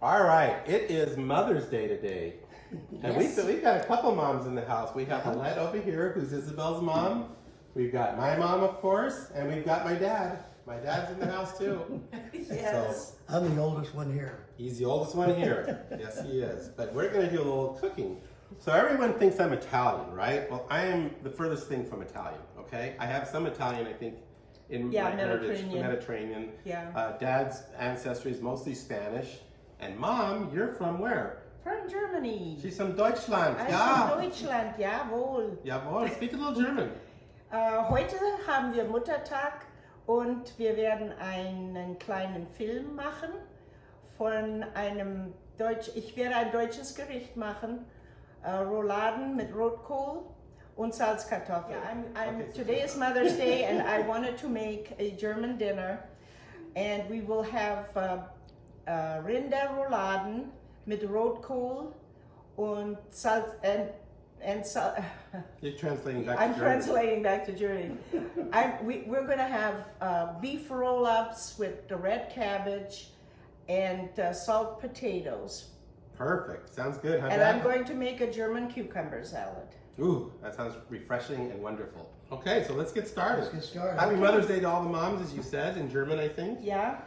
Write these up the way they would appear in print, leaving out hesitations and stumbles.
All right, it is Mother's Day today. And Yes. we've got a couple moms in the house. We have Alette over here, who's Isabel's mom. We've got my mom, of course, and we've got my dad. My dad's in the house too. Yes. I'm the oldest one here. He's the oldest one here. Yes, he is. But we're going to do a little cooking. So everyone thinks I'm Italian, right? Well, I am the furthest thing from Italian, okay? I have some Italian, I think, in my heritage, Mediterranean. Yeah. Dad's ancestry is mostly Spanish. And Mom, you're from where? From Germany. She's from Deutschland. I'm Ja. from Deutschland, jawohl. Jawohl, speak a little German. Heute haben wir Muttertag und wir werden einen kleinen Film machen von einem ich werde ein deutsches Gericht machen, Rouladen mit Rotkohl und Salzkartoffeln. Today is Mother's Day and I wanted to make a German dinner and we will have Rinderrouladen mit Rotkohl und Salz You're translating back I'm to German. translating back to German. We're going to have beef roll-ups with the red cabbage and salt potatoes. Perfect. Sounds good, huh, And Dad? I'm going to make a German cucumber salad. Ooh, that sounds refreshing and wonderful. Okay, so let's get started. Let's get started. Happy Mother's Day to all the moms, as you said, in German, I think. Yeah.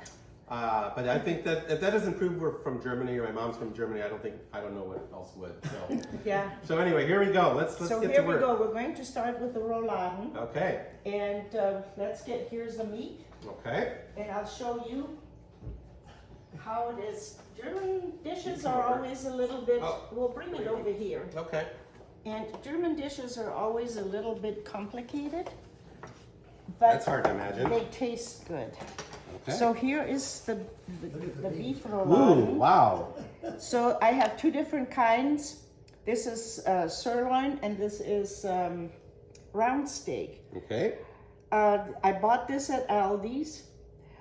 But I think that if that doesn't prove we're from Germany or my mom's from Germany, I don't know what else would. So, Yeah. so anyway, here we go. Let's So get here to we work. go. We're going to start with the rouladen. Okay. And here's the meat. Okay. And I'll show you how it is. German dishes are always a little bit, we'll bring it over here. Okay. And German dishes are always a little bit complicated, but That's hard to imagine. they taste good. Okay. So here is the beef Ooh, rouladen. wow. So I have two different kinds. This is sirloin and this is round steak. Okay. I bought this at Aldi's,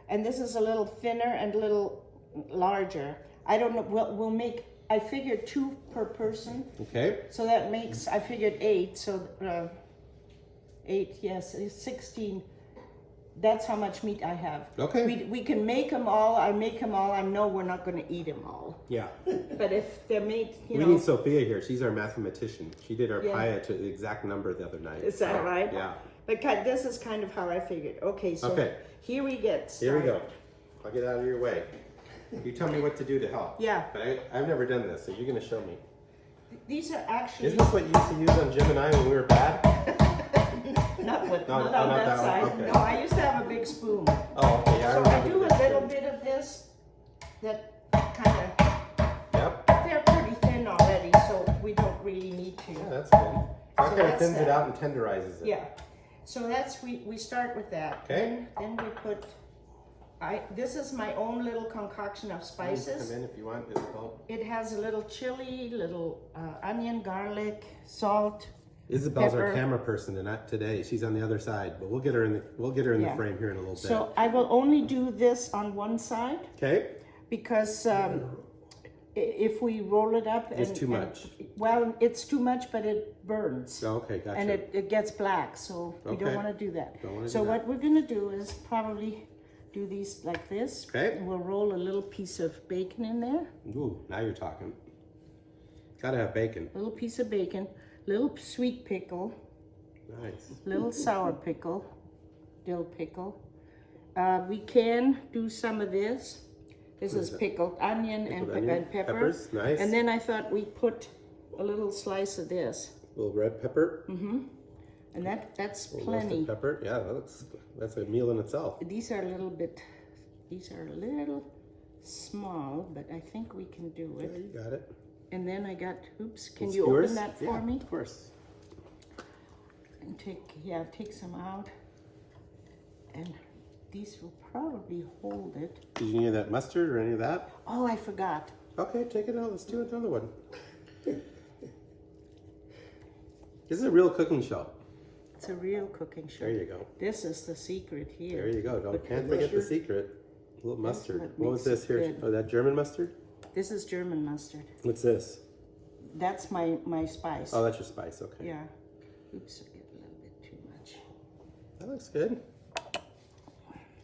and this is a little thinner and a little larger. I don't know, we'll make, I figured 2 per person. Okay. So that makes, I figured 8, so 8, yes, 16. That's how much meat I have. Okay. We can make them all, I make them all, I know we're not gonna eat them all. Yeah. But if they're made, We know. need Sophia here. She's our mathematician. She did our Yeah. paella to the exact number the other night. Is that right? Yeah. But this is kind of how I figured. Okay, so Okay. here we get Here we started. go. I'll get out of your way. You tell me what to do to help. Yeah. But I've never done this, so you're going to show me. These are actually Isn't this what you used to use on Jim and I when we were bad? not on not that that side. one, okay. No, I used to have a big spoon. Oh, okay. Yeah, So I remember do a this. little bit of this. That kind of, Yep. they're pretty thin already, so we don't really need to. Yeah, that's good. That So kind of that's thins it that. out and tenderizes it. Yeah. So that's we start with that. Okay. Then we put. This is my own little concoction of spices. Come in if you want, Isabel. It has a little chili, little onion, garlic, salt. Isabel's our Pepper. camera person today. She's on the other side, but we'll get her in the Yeah. frame here in a little bit. So I will only do this on one side Okay. because if we roll it up, It's too much. Well, it's too much, but it burns. Oh, okay, gotcha. And it gets black, so we don't Okay. want to do that. Don't wanna So do that. what we're going to do is probably do these like this. Okay. And we'll roll a little piece of bacon in there. Ooh, now you're talking. Gotta have bacon. Little piece of bacon, little sweet pickle, Nice. little sour pickle, dill pickle. We can do some of this. This is pickled onion Pickled and onion, pepper. peppers, nice. And then I thought we'd put a little slice of this. little red pepper. And that's Little plenty. roasted pepper. Yeah, that's a meal in itself. These are a little small, but I think we can do Yeah, it. you got it. And then I got, oops, can Some you skewers? open that for Yeah, me? Of course. And take some out. And these will probably hold it. Did you need that mustard or any of that? Oh, I forgot. Okay, take it out. Let's do another one. This is a real cooking show. It's a real cooking show. There you go. This is the secret here. There you go. Can't forget the secret. A little mustard. What was this here? good. Oh, that German mustard? This is German mustard. What's this? That's my spice. Oh, that's your spice. Okay. Yeah. Oops, I get a little bit too much. That looks good.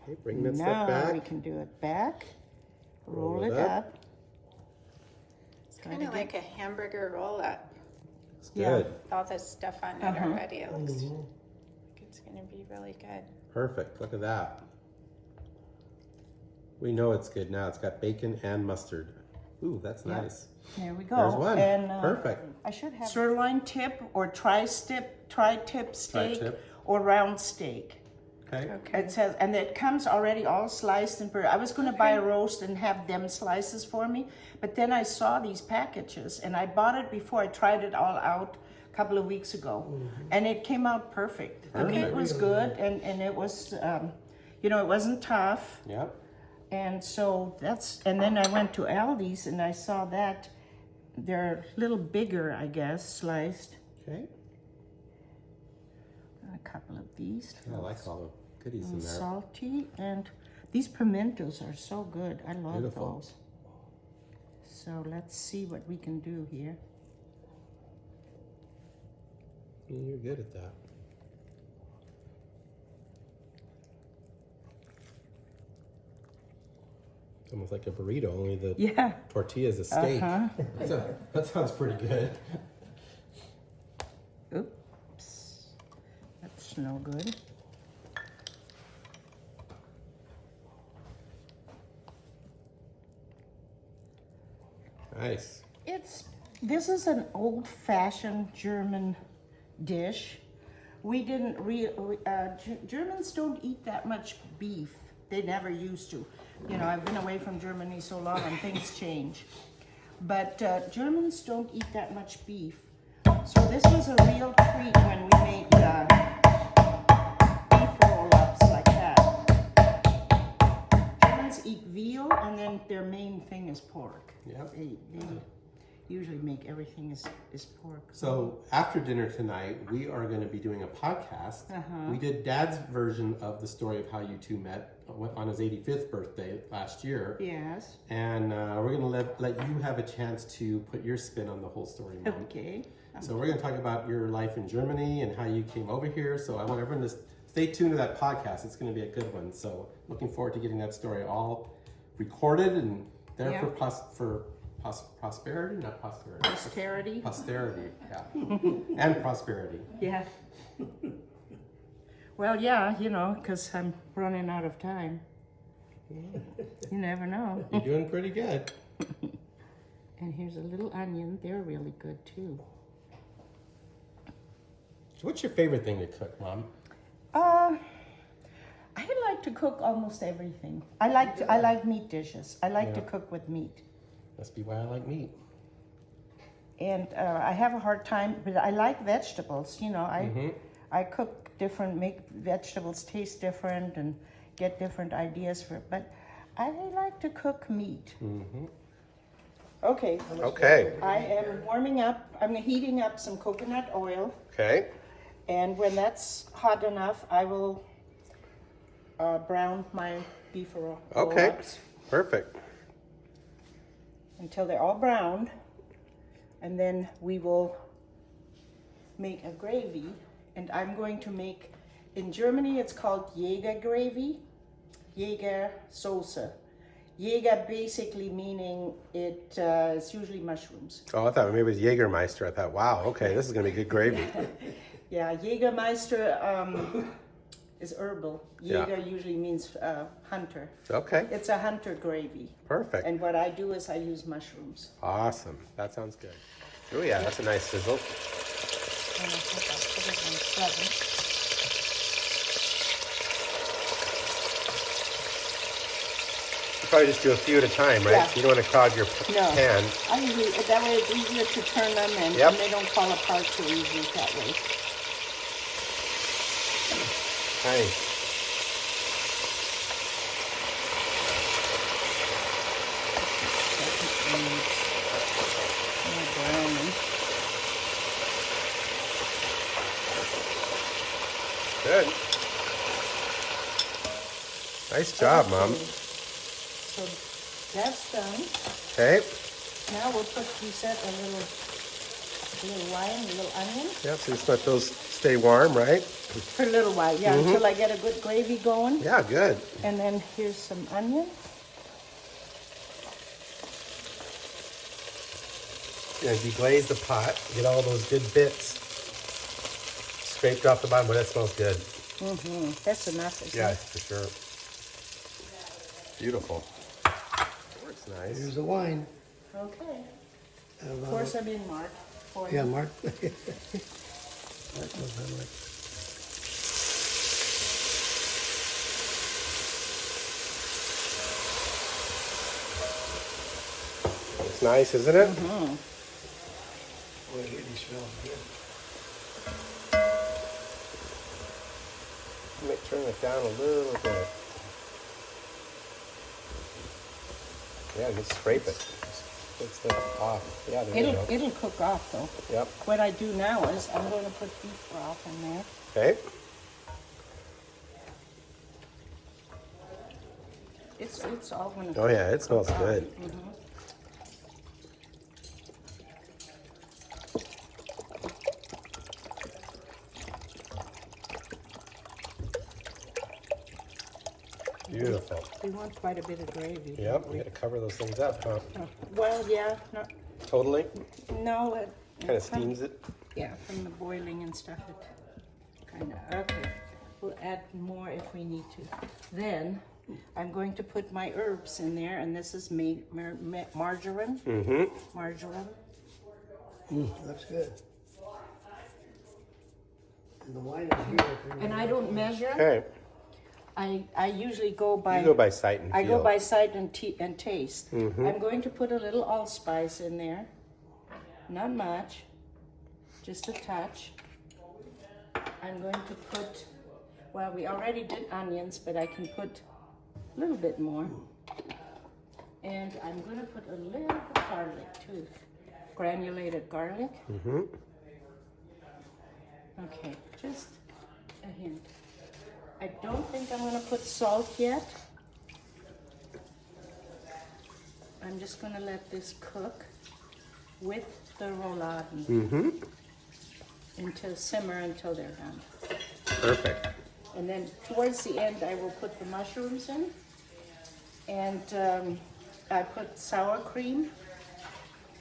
Okay, bring that Now stuff back. we can do it back. Roll it up. Kind of like a hamburger roll-up. It's Yeah. good. With all this stuff on it already. It looks like it's going to be really good. Perfect. Look at that. We know it's good now. It's got bacon and mustard. Ooh, that's Yeah. nice. There we go. There's one. And, Perfect. I should have sirloin tip or tri-tip steak Tri-tip. or round steak. Okay. Okay. It says, and it comes already all sliced and I was going to buy a roast and have them slices for me, but then I saw these packages and I bought it before. I tried it all out a couple of weeks ago, and it came out perfect. The meat Perfect. was good, and it was, you know, it wasn't tough. Yep. And so and then I went to Aldi's and I saw that they're a little bigger, I guess, sliced. Okay. A couple of these. I like all the goodies in there. Salty, and these pimentos are so good. I love Beautiful. those. So let's see what we can do here. You're good at that. It's almost like a burrito, only the Yeah. tortilla is a steak. Uh-huh. That sounds pretty good. Oops. That's no good. Nice. This is an old-fashioned German dish. We didn't Germans don't eat that much beef. They never used to. You know, I've been away from Germany so long and things change. But Germans don't eat that much beef. So this was a real treat when we made beef roll-ups like that. Germans eat veal, and then their main thing is pork. Yep. They usually make everything is pork. So after dinner tonight, we are going to be doing a podcast. We did Dad's version of the story of how you two met on his 85th birthday last year. Yes. And we're going to let you have a chance to put your spin on the whole story, Mom. Okay. So we're going to talk about your life in Germany and how you came over here. So I want everyone to stay tuned to that podcast. It's going to be a good one. So looking forward to getting that story all recorded and there Yeah. for prosperity, not posterity. Posterity. Posterity, yeah. And prosperity. Yeah. Well, yeah, you know, because I'm running out of time. You never know. You're doing pretty good. And here's a little onion. They're really good too. So what's your favorite thing to cook, Mom? I like to cook almost everything. I like meat dishes. I like to Yeah. cook with meat. Must be why I like meat. And I have a hard time, but I like vegetables. You know, Mm-hmm. I cook different, make vegetables taste different, and get different ideas for it. But I like to cook meat. Mm-hmm. Okay. Okay. I am warming up. I'm heating up some coconut oil, Okay. and when that's hot enough, I will brown my beef roll Okay. ups Perfect. until they're all browned, and then we will make a gravy. And I'm going to make, in Germany it's called Jäger gravy, Jäger Soße. Jäger basically meaning it's usually mushrooms. Oh, I thought maybe it was Jägermeister. I thought, wow, okay, this is going to be good gravy. Yeah, Jägermeister is herbal. Yeah. Jäger usually means hunter. Okay. It's a hunter gravy. Perfect. And what I do is I use mushrooms. Awesome. That sounds good. Oh, yeah, that's a nice sizzle. And I think I'll put it on 7. You probably just do a few at a time, right? Yeah. So you don't want to clog your No. pan. I usually, that way it's easier to turn them and, Yep. and they don't fall apart so easily that way. Nice. More browning. Good. Nice job, Mom. Okay. So that's done. Okay. Now we'll put, you said, a little lime, a little onion. Yep, so just let those stay warm, right? For a little while, yeah, until I get a good gravy going. Yeah, good. And then here's some onion. deglaze the pot. Get all those good bits scraped off the bottom. Boy, that smells good. That's enough, isn't Yeah, it? for sure. Beautiful. Works nice. Here's the wine. Okay. Of course, I'm in Mark. For Yeah, you. Mark. Mark knows how much. It's nice, isn't it? Boy, it really smells good. Turn it down a little bit. Yeah, just scrape it. It's off. Yeah, there you go. It'll cook off though. Yep. What I do now is I'm going to put beef broth in there. Okay. It's all going to. Oh yeah, it smells good. Beautiful. We want quite a bit of gravy. Yep, we got to cover those things up, huh? Well, yeah, Totally. no, it Kind of steams it. Yeah, from the boiling and stuff. It kind of okay. We'll add more if we need to. Then I'm going to put my herbs in there, and this is margarine. Margarine. Looks good. And the wine is here. And I don't measure. Okay. I usually go by. You go by sight and feel. I go by sight and taste. I'm going to put a little allspice in there. Not much, just a touch. I'm going to put, well, we already did onions, but I can put a little bit more. And I'm going to put a little bit of garlic too, granulated garlic. Okay, just a hint. I don't think I'm going to put salt yet. I'm just going to let this cook with the rouladen simmer until they're done. Perfect. And then towards the end, I will put the mushrooms in, and I put sour cream,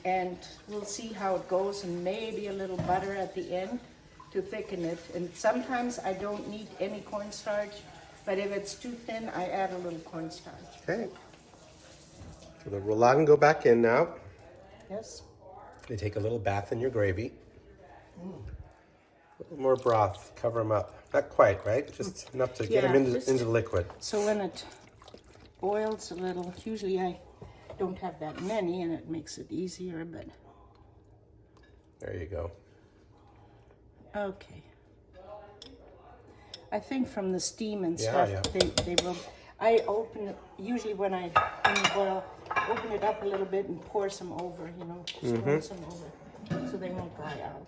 and we'll see how it goes, and maybe a little butter at the end to thicken it. And sometimes I don't need any cornstarch, but if it's too thin, I add a little cornstarch. Okay. So the rouladen go back in now. Yes. They take a little bath in your gravy. A little more broth, cover them up. Not quite, right? Just enough to get them into the liquid. So when it boils a little, usually I don't have that many, and it makes it easier, but There you go. okay. I think from the steam and Yeah, stuff, yeah. they will. I open it, usually when I boil, open it up a little bit and pour some over, you know, just pour some over, so they won't dry out.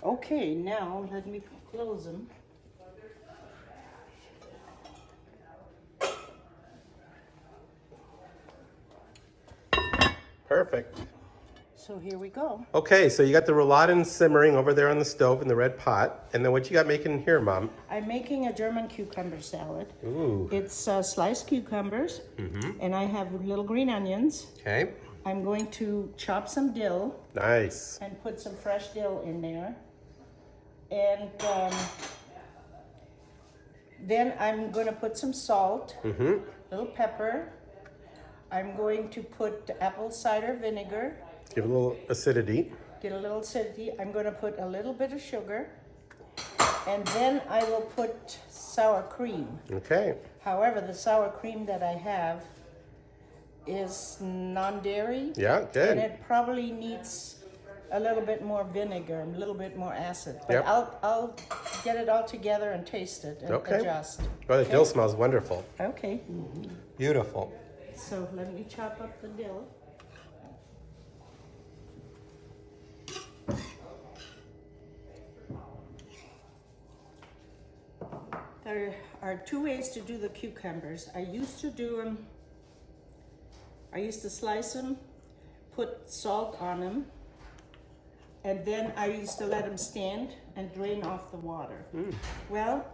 Okay, now let me close them. Perfect. So here we go. Okay, so you got the rouladen simmering over there on the stove in the red pot. And then what you got making here, Mom? I'm making a German cucumber salad. Ooh. It's sliced cucumbers, and I have little green onions. Okay. I'm going to chop some dill Nice. and put some fresh dill in there. And then I'm going to put some salt, little pepper. I'm going to put apple cider vinegar, Give it a little acidity. get a little acidity. I'm going to put a little bit of sugar, and then I will put sour cream. Okay. However, the sour cream that I have is non-dairy. Yeah, And good. it probably needs a little bit more vinegar, a little bit more acid. But Yep. I'll get it all together and taste it and Okay. adjust. Oh, the dill smells wonderful. Okay, Beautiful. so let me chop up the dill. There are two ways to do the cucumbers. I used to slice them, put salt on them, and then I used to let them stand and drain off the water. Well,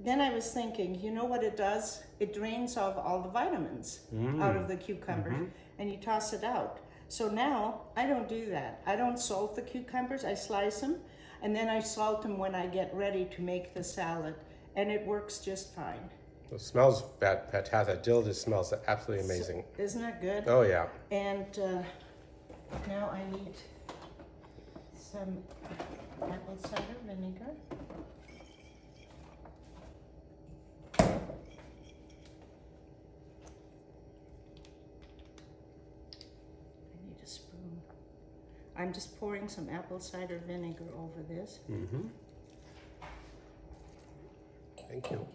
then I was thinking, you know what it does? It drains off all the vitamins out of the cucumber, and you toss it out. So now I don't do that. I don't salt the cucumbers. I slice them, and then I salt them when I get ready to make the salad, and it works just fine. It smells fantastic. Dill just smells absolutely amazing. Isn't it good? Oh yeah. And now I need some apple cider vinegar. I need a spoon. I'm just pouring some apple cider vinegar over this. Mm-hmm. Thank you.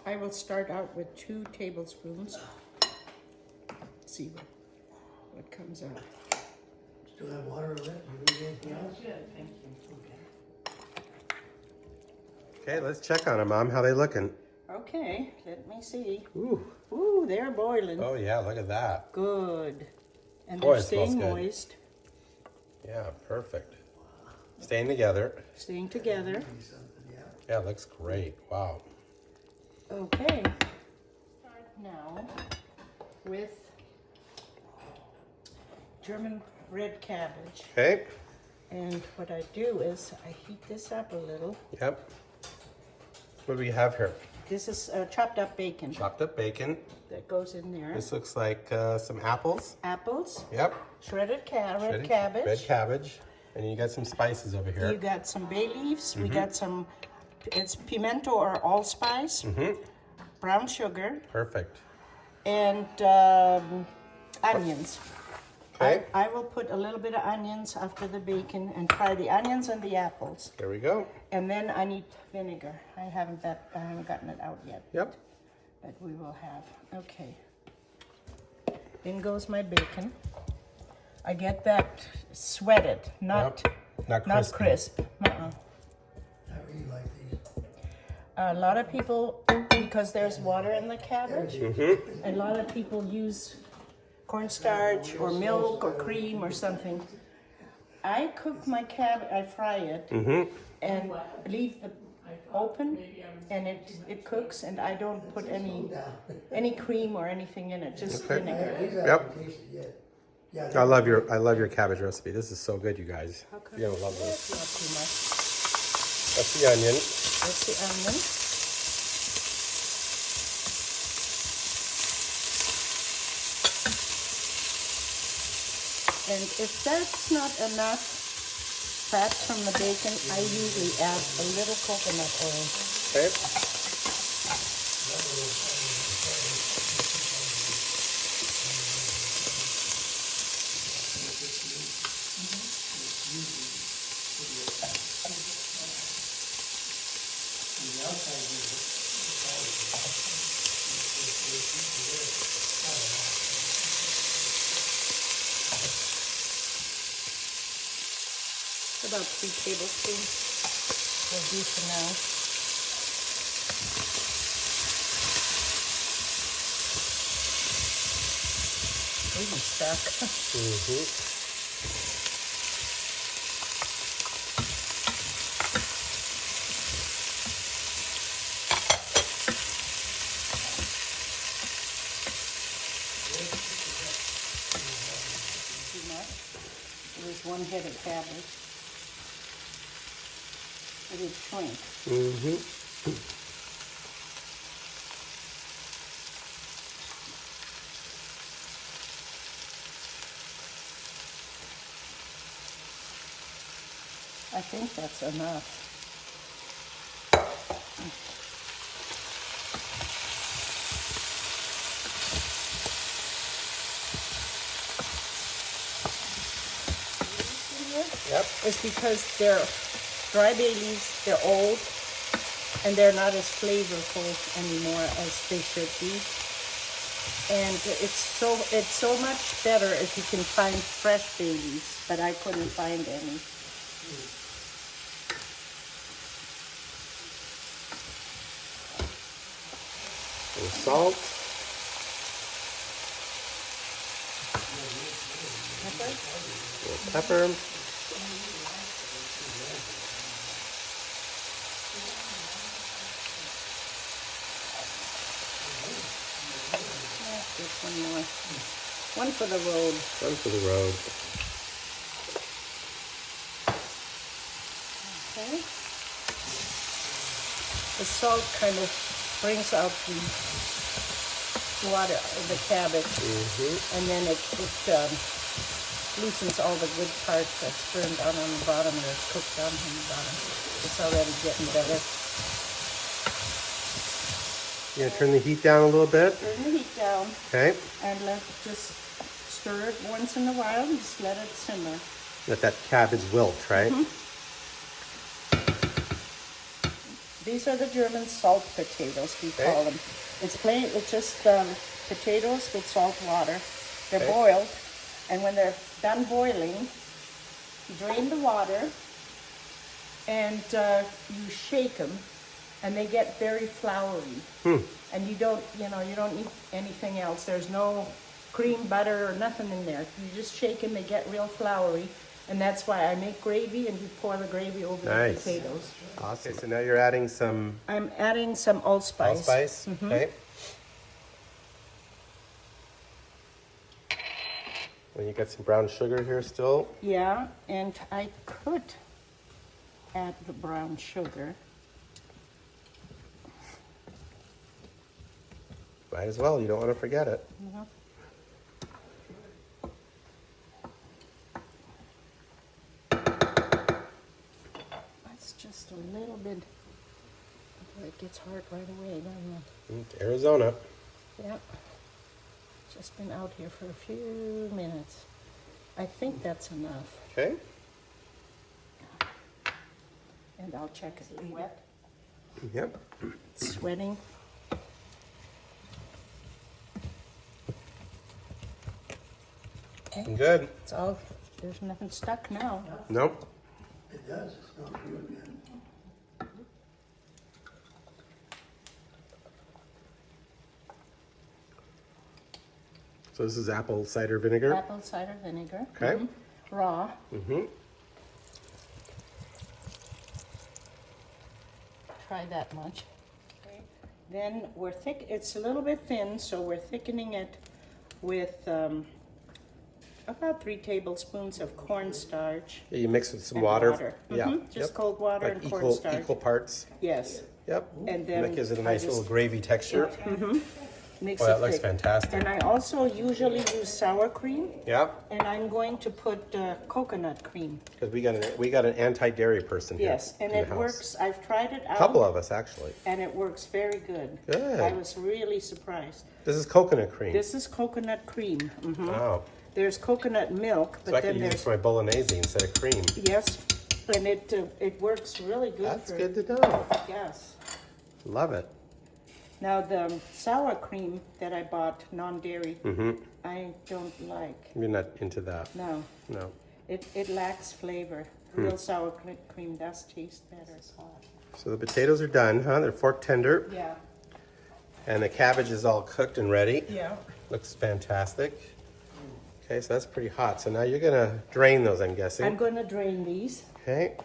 I will start out with 2 tablespoons. See what comes out. Still have water in it? You need anything else? Good, thank you. Okay, let's check on them, Mom. How they looking? Okay, let me see. Ooh. Ooh, they're boiling. Oh yeah, look at that. Good. And Boy, they're it smells staying good. moist, Yeah, perfect. Staying together. staying together. Something, yeah. Yeah, it looks great. Wow. Okay. Start now with German red cabbage. Okay. And what I do is I heat this up a little. Yep. What do we have here? This is chopped up bacon Chopped up bacon. that goes in there. This looks like some apples. Apples, Yep. red Shredded cabbage. Red cabbage. And you got some spices over here. You got some bay leaves. We got some, it's pimento or allspice, brown sugar, Perfect. and onions. Okay. I will put a little bit of onions after the bacon and fry the onions and the apples. There we go. And then I need vinegar. I haven't gotten it out yet. Yep. But we will have. Okay. In goes my bacon. I get that sweated, not Yep. Not not crispy. crisp. I really like these. A lot of people, because there's water in the cabbage, a lot of people use cornstarch or milk or cream or something. I cook my cabbage, I fry it, and leave it open, and it cooks, and I don't put any cream or anything in it, just vinegar. These I Yep. haven't tasted yet. Yeah, I love your cabbage recipe. This is so good, you guys. Okay. You're gonna love this. Not too much. That's the onion. That's the onion. And if that's not enough fat from the bacon, I usually add a little coconut oil. Okay. About 3 tablespoons will do for now. Really stuck. Too much. There's 1 head of cabbage. It would shrink. I think that's enough. Yep. It's because they're dry bay leaves, they're old, and they're not as flavorful anymore as they should be. And it's so much better if you can find fresh bay leaves, but I couldn't find any. And salt. Pepper? A little pepper. Yeah, just 1 more. One for the road. One for the road. Okay. The salt kind of brings out the water of the cabbage, and then it loosens all the good parts that's burned down on the bottom or it's cooked down on the bottom. It's already getting better. You're gonna turn the heat down a little bit. Turn the heat down Okay. and just stir it once in a while and just let it simmer. Let that cabbage wilt, right? These are the German salt potatoes, we call them. It's plain, it's just potatoes with salt water. They're boiled, and when they're done boiling, you drain the water, and you shake them, and they get very floury. And you don't need anything else. There's no cream, butter, or nothing in there. You just shake them, they get real floury. And that's why I make gravy, and you pour the gravy over the potatoes. Awesome. Okay, so now you're adding some I'm adding some allspice. allspice. Okay. Well, you got some brown sugar here still. Yeah, and I could add the brown sugar. Might as well. You don't want to forget it. That's just a little bit. It gets hard right away, doesn't It's Arizona. it? Yep. Just been out here for a few minutes. I think that's enough. Okay. And I'll check it later. Wet. Yep. It's sweating. Okay. Good. It's all. There's nothing stuck now. Nope. It does. It smells real good. So this is apple cider vinegar. Apple cider vinegar. Okay. Raw. Try that much. Okay. Then we're thick. It's a little bit thin, so we're thickening it with about 3 tablespoons of cornstarch. Yeah, you mix with some And water. Yeah. Just Yep. cold water Like and equal cornstarch. equal parts. Yes. Yep. And then that gives it a I nice just little gravy texture. mix Boy, it that looks thick. fantastic. And I also usually use sour cream, Yep. and I'm going to put coconut cream. Because we got an anti-dairy person here. Yes, and in the it house. works. I've tried it out. A couple of us actually. And it works very good. Good. I was really surprised. This is coconut cream. This is coconut cream. Wow. There's coconut milk, but So I then could use there's for my bolognese instead of cream. yes, and it works really good. That's for good to know. Yes. Love it. Now the sour cream that I bought, non-dairy, I don't like. You're not into that. No, No. it lacks flavor. Real sour cream does taste better. So the potatoes are done, huh? They're fork tender. Yeah. And the cabbage is all cooked and ready. Yeah. Looks fantastic. Okay, so that's pretty hot. So now you're gonna drain those, I'm guessing. I'm going to drain these. Okay.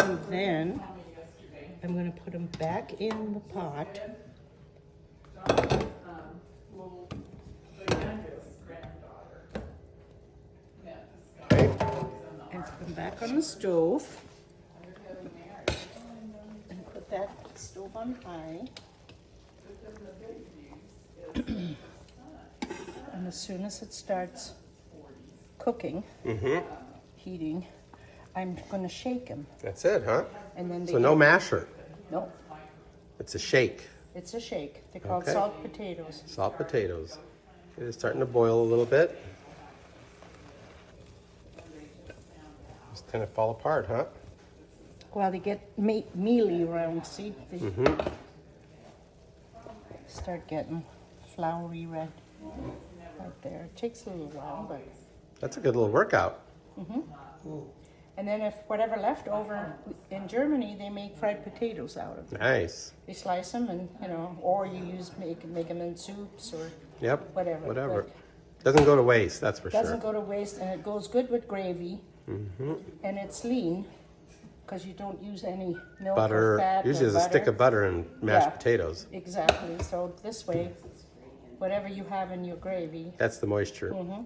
And then I'm going to put them back in the pot. Okay. And put them back on the stove. And put that stove on high. And as soon as it starts cooking, heating, I'm going to shake them. That's it, huh? And then they So no get- masher. No, It's a shake. it's a shake. They're called Okay. salt potatoes. Salt potatoes. Okay, they're starting to boil a little bit. Just kind of fall apart, huh? Well, they get mealy around, see? They start getting floury red right there. It takes a little while, but... That's a good little workout. And then if whatever left over, in Germany, they make fried potatoes out of them. Nice. They slice them and, or you make them in soups or Yep. whatever. Whatever. But Doesn't go to waste, that's for doesn't sure. go to waste, and it goes good with gravy. And it's lean. because you don't use any milk or Butter. fat Usually or there's a stick butter. of butter and mashed Yeah. potatoes. Exactly. So this way, whatever you have in your gravy. That's the moisture. Mm-hmm.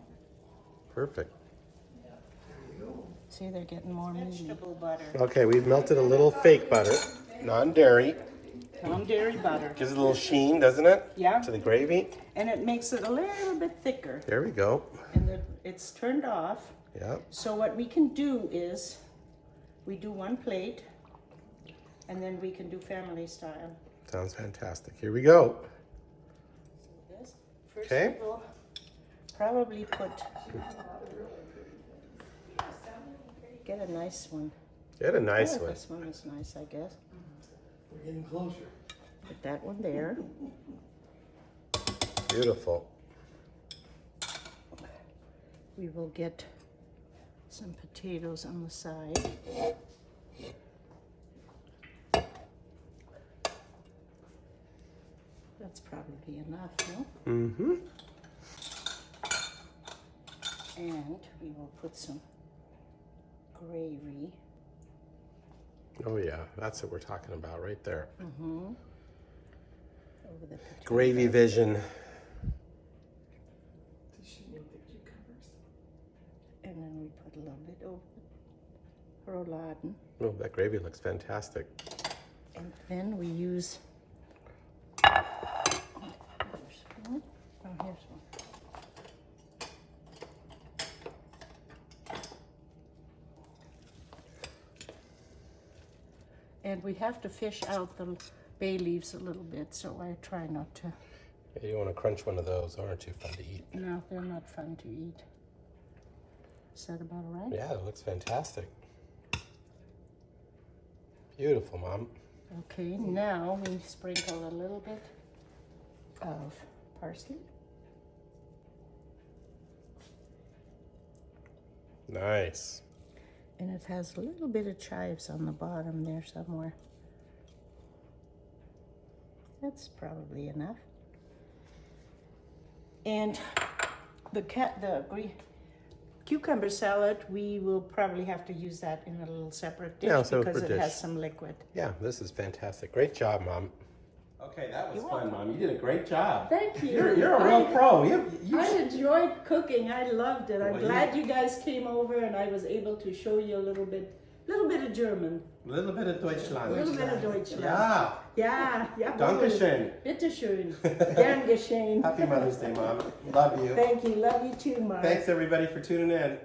Perfect. See, they're getting more meaty. Vegetable butter. Okay, we've melted a little fake butter, non-dairy. Non-dairy butter. Gives it a little sheen, doesn't it? Yeah. To the gravy. And it makes it a little bit thicker. There we go. And it's turned off. Yeah. So what we can do is, we do one plate, and then we can do family style. Sounds fantastic. Here we go. This. First Okay. we will probably get a nice one. Get a nice Yeah, one. This one is nice, I guess. We're getting closer. Put that one there. Beautiful. We will get some potatoes on the side. That's probably enough, no? Mm-hmm. And we will put some gravy. Oh yeah, that's what we're talking about right there. Mm-hmm. Over the potato. Gravy vision. Did she make the cucumbers? And then we put a little bit over rouladen. Oh, that gravy looks fantastic. And then we use. Here's one. Oh, here's one. And we have to fish out the bay leaves a little bit, so I try not to. Yeah, you want to crunch one of those. Those aren't too fun to eat. No, they're not fun to eat. Is that about right? Yeah, it looks fantastic. Beautiful, Mom. Okay, now we sprinkle a little bit of parsley. Nice. And it has a little bit of chives on the bottom there somewhere. That's probably enough. And the cucumber salad, we will probably have to use that in a little separate dish Yeah, so because for it dish. has some liquid. Yeah, this is fantastic. Great job, Mom. Okay, that was You're fun, welcome. Mom. You did a great job. Thank you. You're a real pro. You I enjoyed cooking. I loved it. I'm Well, glad you guys came over and I was able to show you a little bit of German. a little bit of Deutschland. A little bit of Deutschland. Yeah. Ja, ja. Dankeschön. Bitteschön. Gern geschehen. Happy Mother's Day, Mom. Love you. Thank you. Love you too, Mark. Thanks, everybody, for tuning in.